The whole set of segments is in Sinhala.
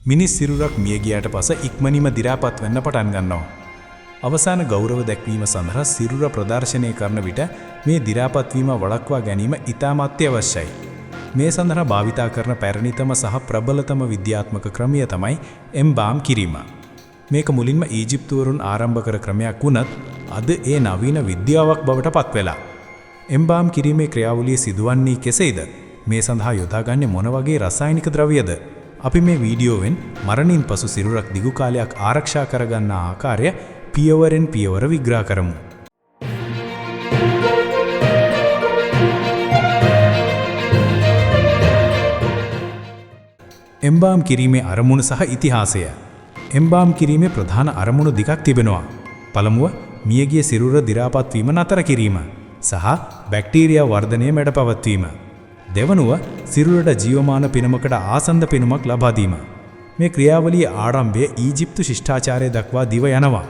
මිනිස් සිරුරක් මිය ගියාට පස්සේ ඉක්මනින්ම දි รา පත් වෙන්න පටන් ගන්නවා. අවසාන ගෞරව දැක්වීම සඳහා සිරුර ප්‍රදර්ශනය කරන විට මේ දි รา පත් වීම වළක්වා ගැනීම ඉතාමත් අවශ්‍යයි. මේ සඳහා භාවිතා කරන පැරණිතම සහ ප්‍රබලතම විද්‍යාත්මක ක්‍රමය තමයි එම්බාම් කිරීම. මේක මුලින්ම ඊජිප්තුවරුන් ආරම්භ කර ක්‍රමයක් වුණත් අද ඒ නවීන විද්‍යාවක් බවට පත් වෙලා. එම්බාම් කිරීමේ ක්‍රියාවලිය සිදුවන්නේ කෙසේද? මේ සඳහා යොදාගන්නේ මොන වගේ රසායනික ද්‍රව්‍යද? අපි මේ වීඩියෝවෙන් මරණින් පසු සිරුරක් දිගු කාලයක් ආරක්ෂා කරගන්න ආකාරය පියවරෙන් පියවර විග්‍රහ කරමු. එම්බාම් කිරීමේ අරමුණ සහ ඉතිහාසය. එම්බාම් කිරීමේ ප්‍රධාන අරමුණු දෙකක් තිබෙනවා. පළමුව මියගිය සිරුර දි รา පත් වීම නතර කිරීම සහ බැක්ටීරියා වර්ධනය මැඩපවත්වීම. දෙවනුව සිරුරට ජීවමාන පිනමකට ආසන්න පිනුමක් ලබා දීම. මේ ක්‍රියාවලියේ ආරම්භය ඊජිප්තු ශිෂ්ටාචාරය දක්වා දිව යනවා.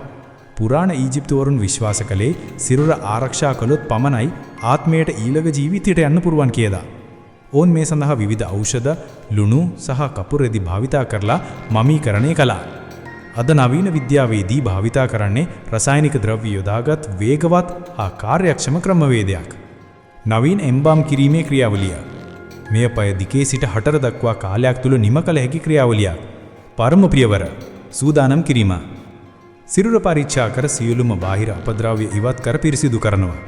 පුරාණ ඊජිප්තුවරුන් විශ්වාස කළේ සිරුර ආරක්ෂා කළොත් පමණයි ආත්මයට ඊළඟ ජීවිතයට යන්න පුරුවන් කියලා. ඔවුන් මේ සඳහා විවිධ ඖෂධ, ලුණු සහ කපුරෙදි භාවිතා කරලා මමීකරණය කළා. අද නවීන විද්‍යාවේදී භාවිතා කරන්නේ රසායනික ද්‍රව්‍ය යොදාගත් වේගවත් හා කාර්යක්ෂම ක්‍රමවේදයක්. නවීන එම්බාම් කිරීමේ ක්‍රියාවලිය. මෙය පය දිකේ සිට හතර දක්වා කාලයක් තුල නිම කළ හැකි ක්‍රියාවලියක්. පරම පියවර සූදානම් කිරීම. සිරුර පරීක්ෂා කර සියලුම බාහිර අපද්‍රව්‍ය ඉවත් කර පිරිසිදු කරනවා.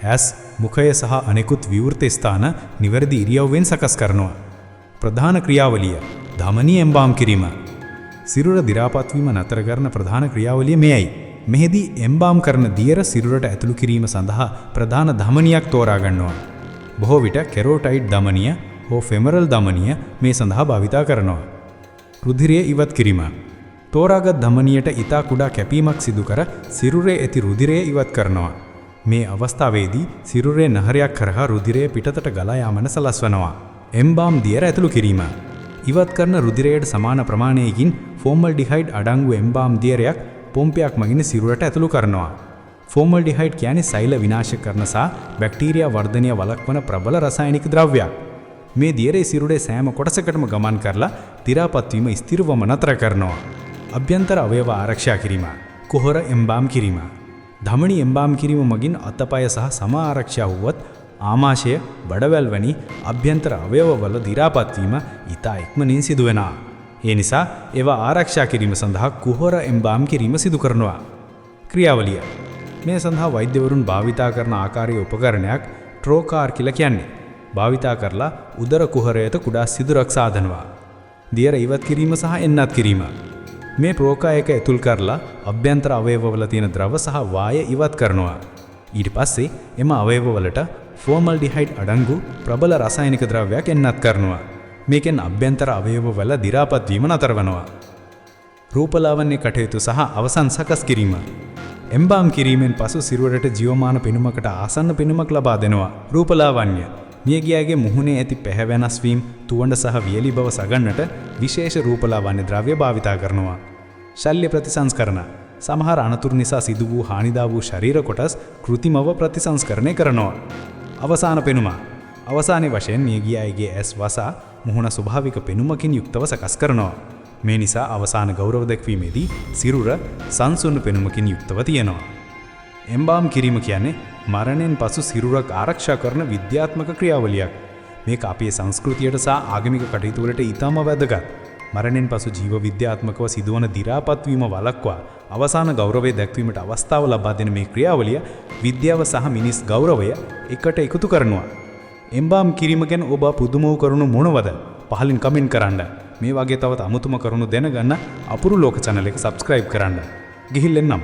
ඇස්, මුඛය සහ අනෙකුත් විවෘත ස්ථාන නිවැරදි ඉරියව්වෙන් සකස් කරනවා. ප්‍රධාන ක්‍රියාවලිය ධමනී එම්බාම් කිරීම. සිරුර දි รา පත් වීම නතර කරන ප්‍රධාන ක්‍රියාවලිය මෙයයි. මෙහිදී එම්බාම් කරන දියර සිරුරට ඇතුළු කිරීම සඳහා ප්‍රධාන ධමනියක් තෝරා ගන්නවා. බොහෝ විට කෙරෝටයිඩ් ධමනිය හෝ ෆෙමරල් ධමනිය මේ සඳහා භාවිතා කරනවා. රුධිරය ඉවත් කිරීම. තෝරාගත් ධමනියට ඊතා කුඩා කැපීමක් සිදු කර සිරුරේ ඇති රුධිරය ඉවත් කරනවා. මේ අවස්ථාවේදී සිරුරේ නහරයක් කරහා රුධිරය පිටතට ගලා යාමන සලස්වනවා. එම්බාම් දියර ඇතුළු කිරීම. ඉවත් කරන රුධිරයට සමාන ප්‍රමාණයකින් ෆෝමල්ඩිහයිඩ් අඩංගු එම්බාම් දියරයක් පොම්පයක් මගින් සිරුරට ඇතුළු කරනවා. ෆෝමල්ඩිහයිඩ් කියන්නේ සෛල විනාශ කරන සහ බැක්ටීරියා වර්ධනය වළක්වන ප්‍රබල රසායනික ද්‍රව්‍යයක්. මේ දියරේ සිරුරේ සෑම කොටසකටම ගමන් කරලා දි รา පත් වීම ස්ථිරවම නතර කරනවා. අභ්‍යන්තර අවයව ආරක්ෂා කිරීම. කුහර එම්බාම් කිරීම. ධමනි එම්බාම් කිරීම මගින් අතපය සහ සම ආරක්ෂා වුවත් ආමාශය, බඩවැල් වැනි අභ්‍යන්තර අවයවවල දි รา පත් වීම ඉතා ඉක්මනින් සිදු වෙනවා. ඒ නිසා ඒවා ආරක්ෂා කිරීම සඳහා කුහර එම්බාම් කිරීම සිදු කරනවා. ක්‍රියාවලිය. මේ සඳහා වෛද්‍යවරුන් භාවිතා කරන ආකාරයේ උපකරණයක් ට්‍රෝකාර් කියලා කියන්නේ. භාවිතා කරලා උදර කුහරයට කුඩා සිදුරක් සාදනවා. දියර ඉවත් කිරීම සහ එන්නත් කිරීම. මේ ප්‍රෝකා එක ඇතුල් කරලා අභ්‍යන්තර අවයවවල තියෙන ද්‍රව සහ වායය ඉවත් කරනවා. ඊට පස්සේ එම අවයවවලට ෆෝමල්ඩිහයිඩ් අඩංගු ප්‍රබල රසායනික ද්‍රව්‍යයක් එන්නත් කරනවා. මේකෙන් අභ්‍යන්තර අවයවවල දි รา පත් වීම නතර වෙනවා. රූපලාවන්‍ය කටයුතු සහ අවසන් සකස් කිරීම. එම්බාම් කිරීමෙන් පසු සිරුරට ජීවමාන පෙනුමකට ආසන්න පෙනුමක් ලබා දෙනවා. රූපලාවන්‍ය මියගියාගේ මුහුණේ ඇති පැහැ වෙනස් වීම, තුවඬ සහ වියලි බව සගන්නට විශේෂ රූපලාවන්‍ය ද්‍රව්‍ය භාවිතා කරනවා. ශල්‍ය ප්‍රතිසංස්කරණ. සමහර අනතුරු නිසා සිදු වූ හානිදා වූ ශරීර කොටස් කෘතිමව ප්‍රතිසංස්කරණය කරනවා. අවසාන පෙනුම. අවසානයේ වශයෙන් මියගියාගේ ඇස් වසා මුහුණ ස්වභාවික පෙනුමකින් යුක්තව සකස් කරනවා. මේ නිසා අවසාන ගෞරව දැක්වීමේදී සිරුර සංසුන් පෙනුමකින් යුක්තව තියෙනවා. එම්බාම් කිරීම කියන්නේ මරණයෙන් පසු සිරුරක් ආරක්ෂා කරන විද්‍යාත්මක ක්‍රියාවලියක්. මේක අපේ සංස්කෘතියට සහ ආගමික කටයුතු වලට ඉතාම වැදගත්. මරණයෙන් පසු ජීව විද්‍යාත්මකව සිදුවන දි รา පත් වීම වළක්වා අවසාන ගෞරවය දැක්වීමට අවස්ථාව ලබා දෙන මේ ක්‍රියාවලිය විද්‍යාව සහ මිනිස් ගෞරවය එකට එකතු කරනවා. එම්බාම් කිරීම ගැන ඔබ පුදුම වූ කරුණු මොනවද? පහලින් කමෙන්ට් කරන්න. මේ වගේ තවත් අමුතුම කරුණු දැනගන්න අපුරු ලෝක channel එක subscribe කරන්න. ගිහිල්ලා එන්නම්.